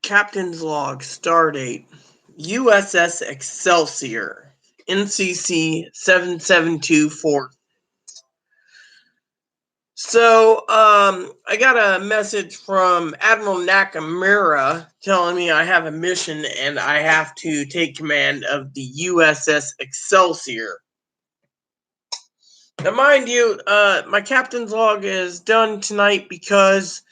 Captain's log, stardate, USS Excelsior, NCC 7724. I got a message from Admiral Nakamura telling me I have a mission and I have to take command of the USS Excelsior. Now, mind you, my captain's log is done tonight because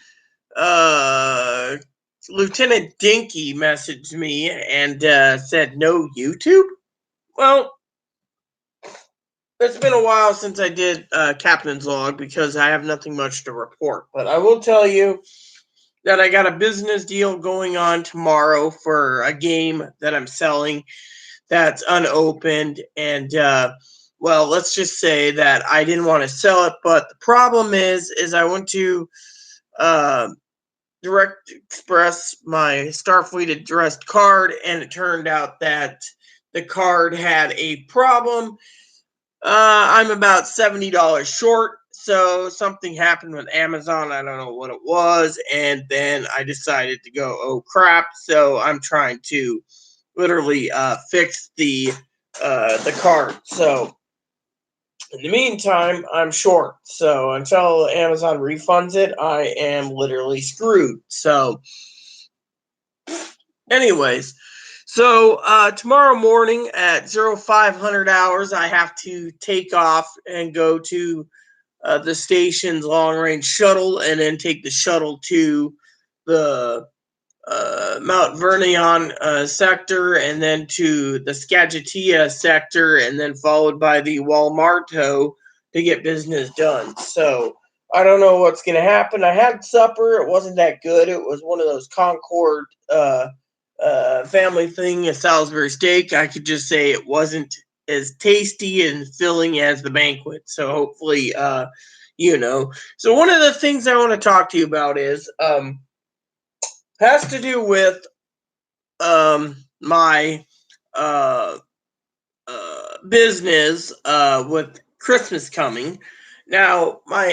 Lieutenant Dinky messaged me and said no YouTube. Well, it's been a while since I did captain's log because I have nothing much to report. But I will tell you that I got a business deal going on tomorrow for a game that I'm selling that's unopened. And well, let's just say that I didn't want to sell it. But the problem is I went to Direct Express my Starfleet addressed card, and it turned out that the card had a problem. I'm about $70 short, so something happened with Amazon. I don't know what it was, and then I decided to go, oh crap! So I'm trying to literally fix the card. So in the meantime, I'm short. So until Amazon refunds it, I am literally screwed. So, anyways, tomorrow morning at 0500 hours, I have to take off and go to the station's long range shuttle and then take the shuttle to the Mount Vernon sector and then to the Skagittia sector and then followed by the Walmarto to get business done. So I don't know what's going to happen. I had supper. It wasn't that good. It was one of those Concord family thing, a Salisbury steak. I could just say it wasn't as tasty and filling as the banquet. So hopefully, So one of the things I want to talk to you about is has to do with my business with Christmas coming. Now, my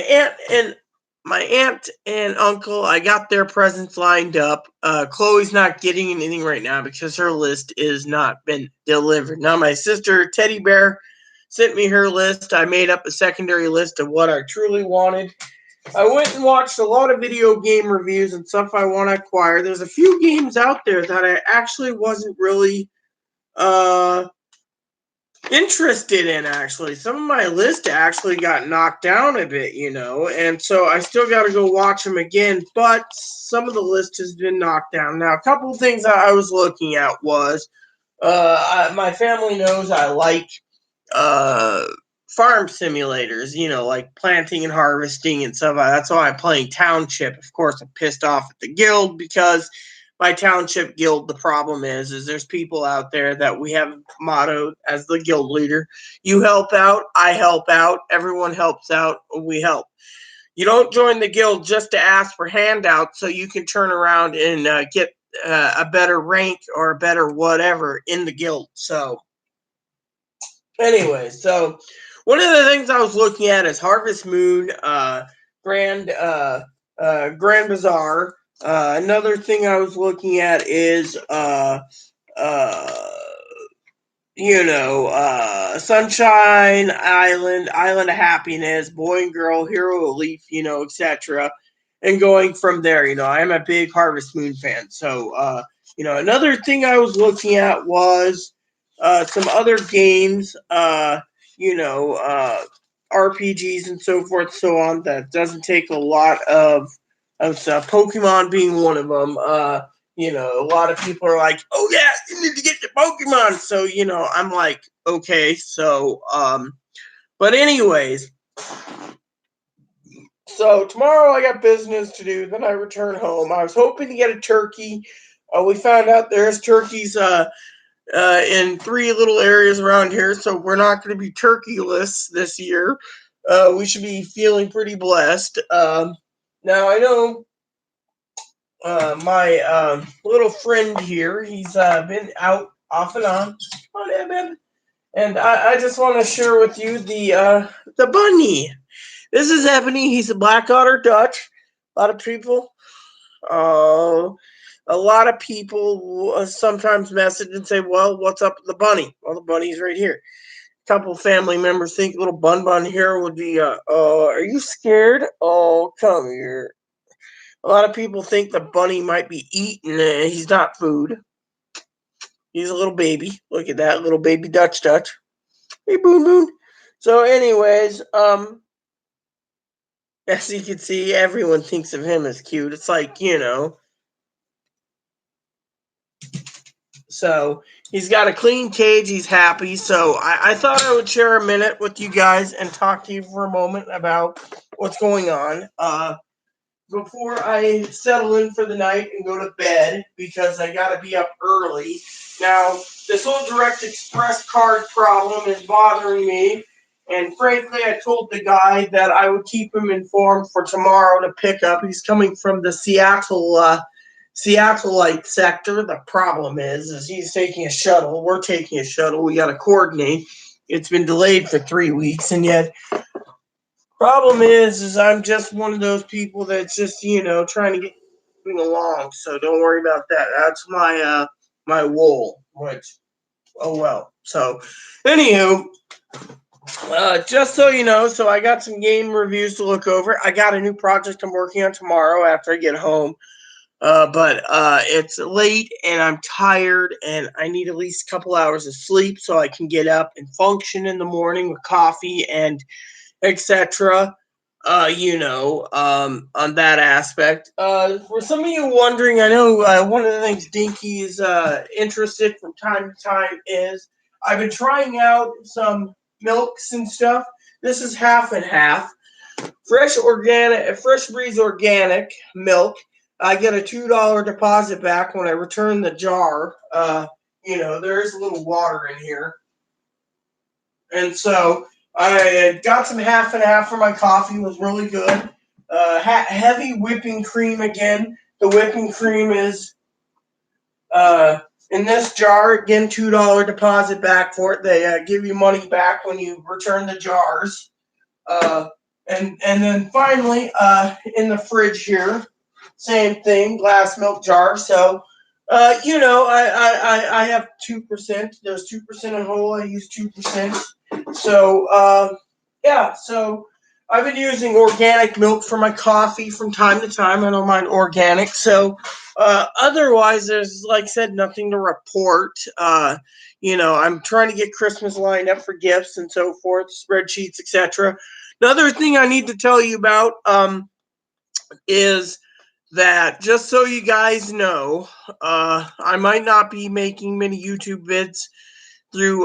aunt and uncle, I got their presents lined up. Chloe's not getting anything right now because her list is not been delivered. Now, my sister Teddy Bear sent me her list. I made up a secondary list of what I truly wanted. I went and watched a lot of video game reviews and stuff I want to acquire. There's a few games out there that I actually wasn't really uh interested in. Actually, some of my list actually got knocked down a bit, and so I still got to go watch them again, but some of the list has been knocked down. Now, a couple of things that I was looking at was my family knows I like uh farm simulators, like planting and harvesting and stuff. That's why I'm playing Township. Of course, I'm pissed off at the guild because my Township guild, the problem is there's people out there that we have mottoed as the guild leader. You help out, I help out, everyone helps out, we help. You don't join the guild just to ask for handouts so you can turn around and get a better rank or a better whatever in the guild. So, anyway, one of the things I was looking at is Harvest Moon, Grand Grand Bazaar. Another thing I was looking at is uh, Sunshine Island, Island of Happiness, Boy and Girl, Hero of Leaf, etc. And going from there, I'm a big Harvest Moon fan. So, another thing I was looking at was some other games, RPGs and so forth, so on. That doesn't take a lot of stuff. Pokemon being one of them. A lot of people are like, "Oh yeah, you need to get the Pokemon." So I'm like, okay. So but anyways, so tomorrow I got business to do. Then I return home. I was hoping to get a turkey. We found out there's turkeys in 3 little areas around here, so we're not going to be turkeyless this year. We should be feeling pretty blessed. Now I know my little friend here. He's been out off and on. And I just want to share with you the bunny. This is Ebony. He's a Black Otter Dutch. A lot of people. Oh, a lot of people sometimes message and say, well, what's up with the bunny? Well, the bunny's right here. A couple family members think little Bun Bun here would be, are you scared? Oh, come here. A lot of people think the bunny might be eaten. He's not food. He's a little baby. Look at that little baby Dutch. Hey, Boon Boon. So, anyways, as you can see, everyone thinks of him as cute. It's like, so he's got a clean cage. He's happy. So I thought I would share a minute with you guys and talk to you for a moment about what's going on. Before I settle in for the night and go to bed, because I got to be up early. Now, this whole Direct Express card problem is bothering me, and frankly, I told the guy that I would keep him informed for tomorrow to pick up. He's coming from the Seattleite sector. The problem is he's taking a shuttle. We're taking a shuttle. We got to coordinate. It's been delayed for 3 weeks, and yet problem is I'm just one of those people that's just trying to get along. So don't worry about that. That's my role. Which, oh well. So, anywho, just so you know, so I got some game reviews to look over. I got a new project I'm working on tomorrow after I get home. But it's late and I'm tired and I need at least a couple hours of sleep so I can get up and function in the morning with coffee and etc. On that aspect. For some of you wondering, I know one of the things Dinky is interested from time to time is I've been trying out some milks and stuff. This is half and half. Fresh Breeze organic milk. I get a $2 deposit back when I return the jar. There is a little water in here. And so I got some half and half for my coffee. It was really good. Heavy whipping cream again. The whipping cream is in this jar. Again, $2 deposit back for it. They give you money back when you return the jars. And then finally, in the fridge here, same thing, glass milk jar. So, I have 2%. There's 2% in whole. I use 2%. So, yeah. So I've been using organic milk for my coffee from time to time. I don't mind organic. So, otherwise, there's, like I said, nothing to report. I'm trying to get Christmas lined up for gifts and so forth, spreadsheets, etc. Another thing I need to tell you about is that, just so you guys know, I might not be making many YouTube vids through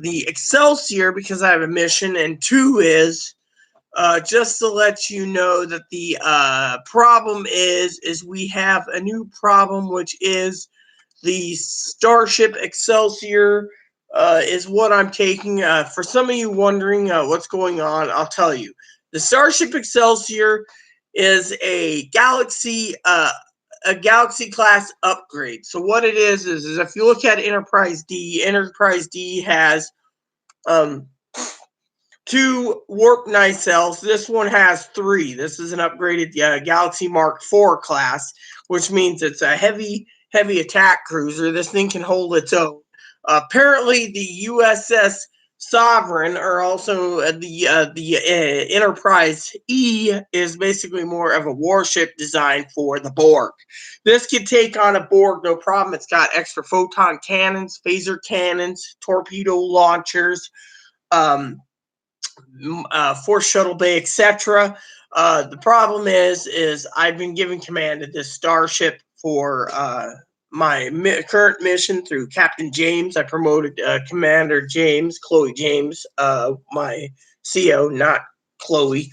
the Excelsior because I have a mission, and two is just to let you know that the problem is we have a new problem, which is the Starship Excelsior is what I'm taking. For some of you wondering what's going on, I'll tell you. The Starship Excelsior is a Galaxy class upgrade. So what it is if you look at Enterprise D has 2 warp nacelles. This one has 3. This is an upgraded Galaxy Mark IV class, which means it's a heavy attack cruiser. This thing can hold its own. Apparently, the USS Sovereign, or also the Enterprise E, is basically more of a warship designed for the Borg. This can take on a Borg, no problem. It's got extra photon cannons, phaser cannons, torpedo launchers, Force Shuttle Bay, etc. The problem is I've been given command of this starship for my current mission through Captain James. I promoted Commander James, Chloe James, my CO, not Chloe,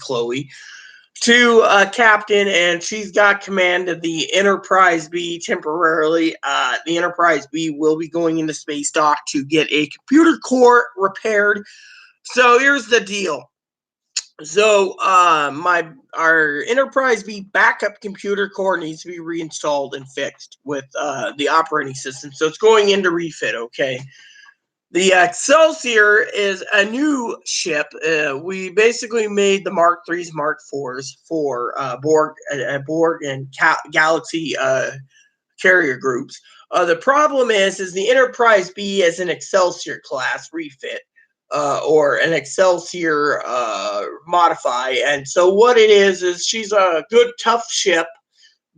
to captain, and she's got command of the Enterprise B temporarily. The Enterprise B will be going into space dock to get a computer core repaired. So here's the deal. So our Enterprise B backup computer core needs to be reinstalled and fixed with the operating system. So it's going into refit, okay? The Excelsior is a new ship. We basically made the Mark IIIs, Mark IVs for Borg and Galaxy carrier groups. The problem is the Enterprise B is an Excelsior class refit. Or an Excelsior modify, and so what it is she's a good tough ship,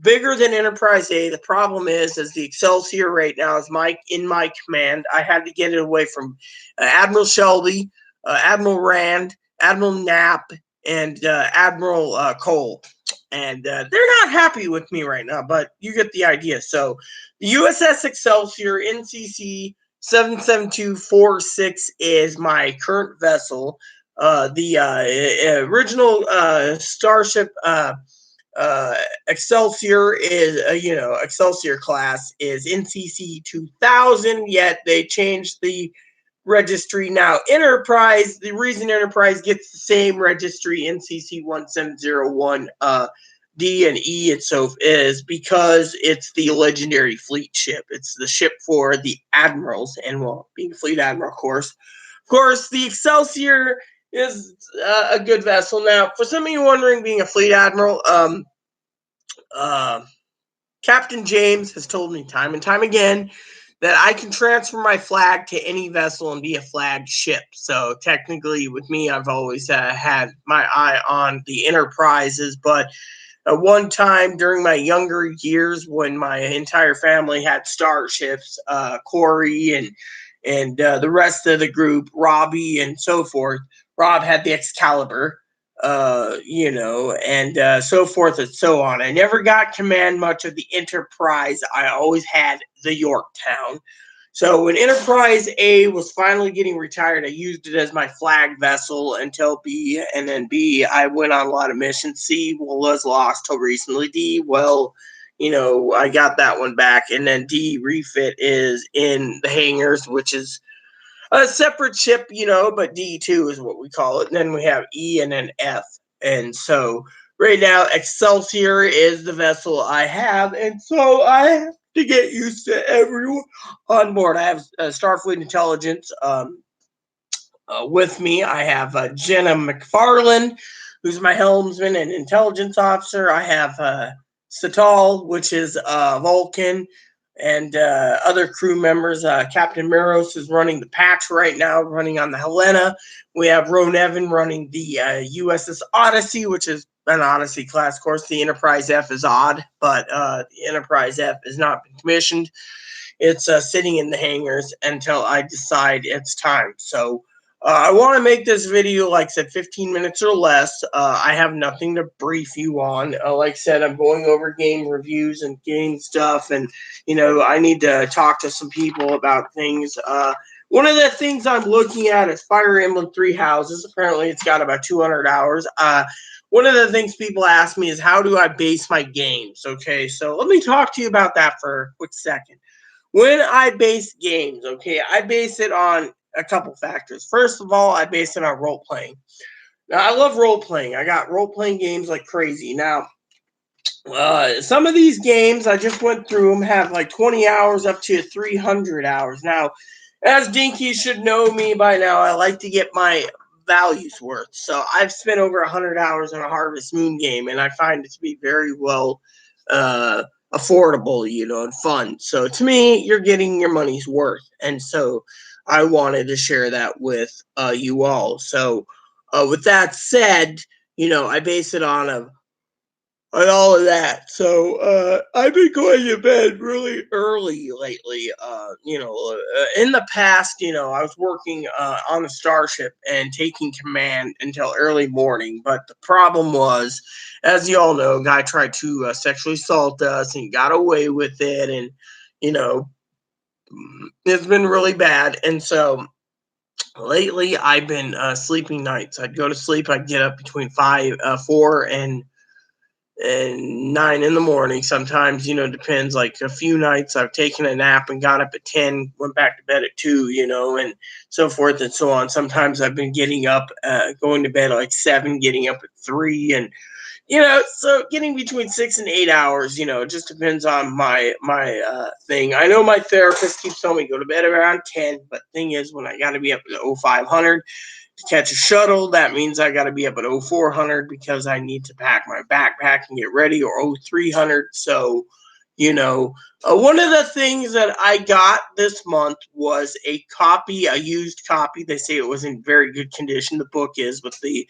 bigger than Enterprise A. The problem is the Excelsior right now is in my command. I had to get it away from Admiral Shelby, Admiral Rand, Admiral Knapp, and Admiral Cole. And they're not happy with me right now, but you get the idea. So the USS Excelsior NCC 77246 is my current vessel. The original Starship uh, Excelsior is, Excelsior class is NCC 2000, yet they changed the registry. Now, Enterprise, the reason Enterprise gets the same registry, NCC 1701 D and E, and so is because it's the legendary fleet ship. It's the ship for the admirals, and well, being a fleet admiral, of course, the Excelsior is a good vessel. Now, for some of you wondering, being a fleet admiral, uh, Captain James has told me time and time again that I can transfer my flag to any vessel and be a flagged ship. So technically, with me, I've always had my eye on the Enterprises. But at one time during my younger years, when my entire family had starships, Corey and the rest of the group, Robbie and so forth, Rob had the Excalibur, and so forth and so on. I never got command much of the Enterprise. I always had the Yorktown. So when Enterprise A was finally getting retired, I used it as my flag vessel until B, and then B, I went on a lot of missions. C was lost till recently. D, well, I got that one back, and then D refit is in the hangars, which is a separate ship, but D2 is what we call it. And then we have E and then F. And so right now, Excelsior is the vessel I have. And so I have to get used to everyone on board. I have Starfleet Intelligence with me. I have Jenna McFarland, who's my helmsman and intelligence officer. I have Satal, which is Vulcan, and other crew members. Captain Miros is running the patch right now, running on the Helena. We have Roan Evan running the USS Odyssey, which is an Odyssey class course. The Enterprise F is odd, but the Enterprise F has not been commissioned. It's sitting in the hangars until I decide it's time. So I want to make this video, like I said, 15 minutes or less. I have nothing to brief you on. Like I said, I'm going over game reviews and game stuff, and I need to talk to some people about things. One of the things I'm looking at is Fire Emblem Three Houses. Apparently, it's got about 200 hours. One of the things people ask me is, how do I base my games? Okay, so let me talk to you about that for a quick second. When I base games, okay, I base it on a couple factors. First of all, I base it on role playing. Now, I love role playing. I got role playing games like crazy. Now, some of these games, I just went through them, have like 20 hours up to 300 hours. Now, as Dinky should know me by now, I like to get my values worth. So I've spent over 100 hours on a Harvest Moon game, and I find it to be very well affordable, and fun. So to me, you're getting your money's worth. And so I wanted to share that with you all. So with that said, I base it on all of that. So I've been going to bed really early lately. In the past, I was working on a starship and taking command until early morning. But the problem was, as you all know, a guy tried to sexually assault us and got away with it. And, it's been really bad. And so lately I've been sleeping nights. I'd go to sleep. I'd get up between 4 and 9 in the morning. Sometimes, depends. Like a few nights I've taken a nap and got up at 10, went back to bed at 2, and so forth and so on. Sometimes I've been getting up, going to bed at like 7, getting up at 3, and so getting between 6 and 8 hours. It just depends on my thing. I know my therapist keeps telling me go to bed around 10, but thing is, when I got to be up at 0500 to catch a shuttle, that means I got to be up at 0400 because I need to pack my backpack and get ready, or 0300. So You know, one of the things that I got this month was a used copy. They say it was in very good condition. The book is, but the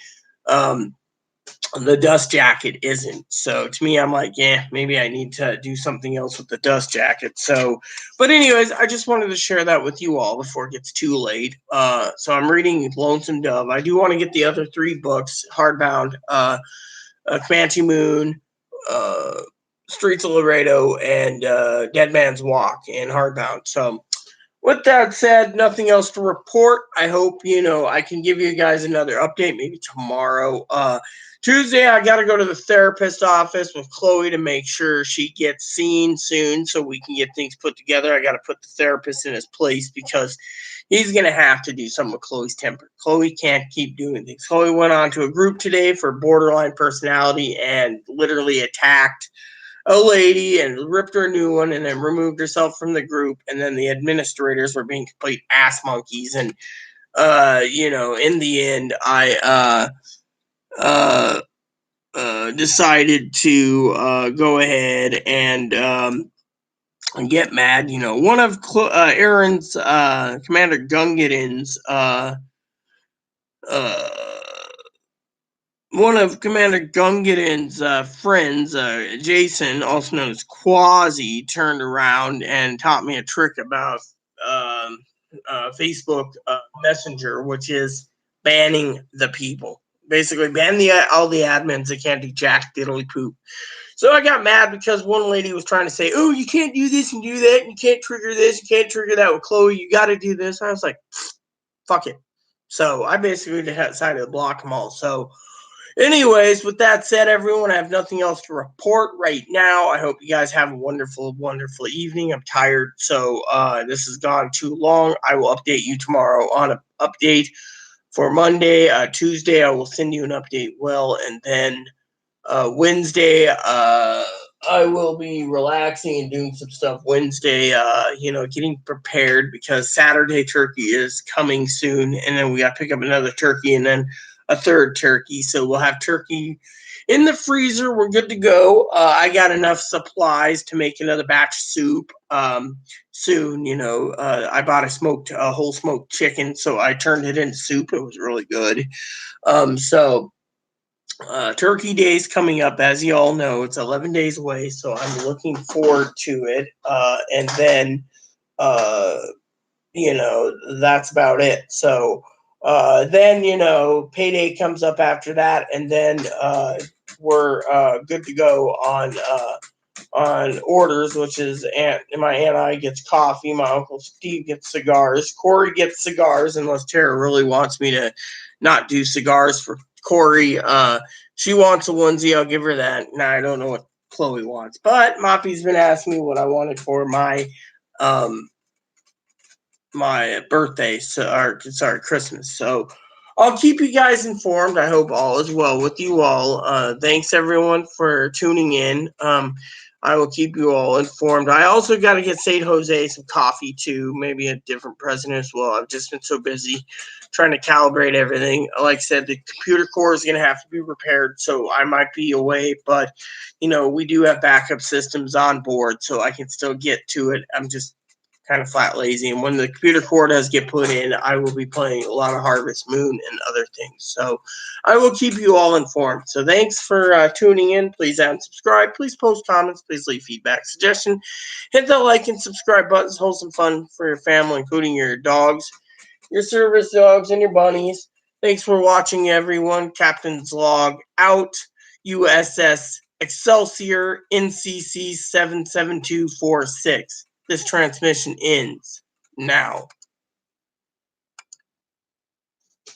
dust jacket isn't. So to me, I'm like, yeah, maybe I need to do something else with the dust jacket. So, but anyways, I just wanted to share that with you all before it gets too late. So I'm reading Lonesome Dove. I do want to get the other 3 books hardbound. Comanche Moon, Streets of Laredo, and Dead Man's Walk in hardbound. So, with that said, nothing else to report. I hope I can give you guys another update maybe tomorrow. Tuesday, I got to go to the therapist office with Chloe to make sure she gets seen soon so we can get things put together. I got to put the therapist in his place because he's going to have to do something with Chloe's temper. Chloe can't keep doing things. Chloe went on to a group today for borderline personality and literally attacked a lady and ripped her a new one and then removed herself from the group. And then the administrators were being complete ass monkeys. And, in the end, I decided to go ahead and get mad. One of Aaron's Commander Gungadin's one of Commander Gungadin's friends, Jason, also known as Quasi, turned around and taught me a trick about Facebook Messenger, which is banning the people. Basically, ban all the admins that can't do jack diddly poop. So I got mad because one lady was trying to say, "Oh, you can't do this and do that, and you can't trigger this, you can't trigger that with Chloe. You got to do this." I was like, "Fuck it." So I basically decided to block them all. So, anyways, with that said, everyone, I have nothing else to report right now. I hope you guys have a wonderful, wonderful evening. I'm tired, so this has gone too long. I will update you tomorrow on an update for Monday. Tuesday, I will send you an update. And then Wednesday, I will be relaxing and doing some stuff Wednesday, getting prepared because Saturday turkey is coming soon. And then we got to pick up another turkey and then a third turkey. So we'll have turkey in the freezer. We're good to go. I got enough supplies to make another batch of soup soon. I bought a whole smoked chicken, so I turned it into soup. It was really good. Turkey Day's coming up, as you all know. It's 11 days away, so I'm looking forward to it. And then, that's about it. So then, payday comes up after that, and then we're good to go on orders, which is my Aunt I gets coffee, my Uncle Steve gets cigars, Corey gets cigars, unless Tara really wants me to not do cigars for Corey. She wants a onesie, I'll give her that. Now I don't know what Chloe wants, but Moppy's been asking me what I wanted for my my birthday, Christmas. So I'll keep you guys informed. I hope all is well with you all. Thanks everyone for tuning in. I will keep you all informed. I also got to get St. Jose some coffee too, maybe a different president as well. I've just been so busy trying to calibrate everything. Like I said, the computer core is going to have to be repaired, so I might be away, but we do have backup systems on board, so I can still get to it. I'm just kind of flat lazy, and when the computer core does get put in, I will be playing a lot of Harvest Moon and other things, so I will keep you all informed. So thanks for tuning in. Please add and subscribe, please post comments, please leave feedback, suggestion, hit the like and subscribe buttons. Wholesome fun for your family, including your dogs, your service dogs, and your bunnies. Thanks for watching, everyone. Captain's Log out. USS Excelsior, NCC 77246. This transmission ends now.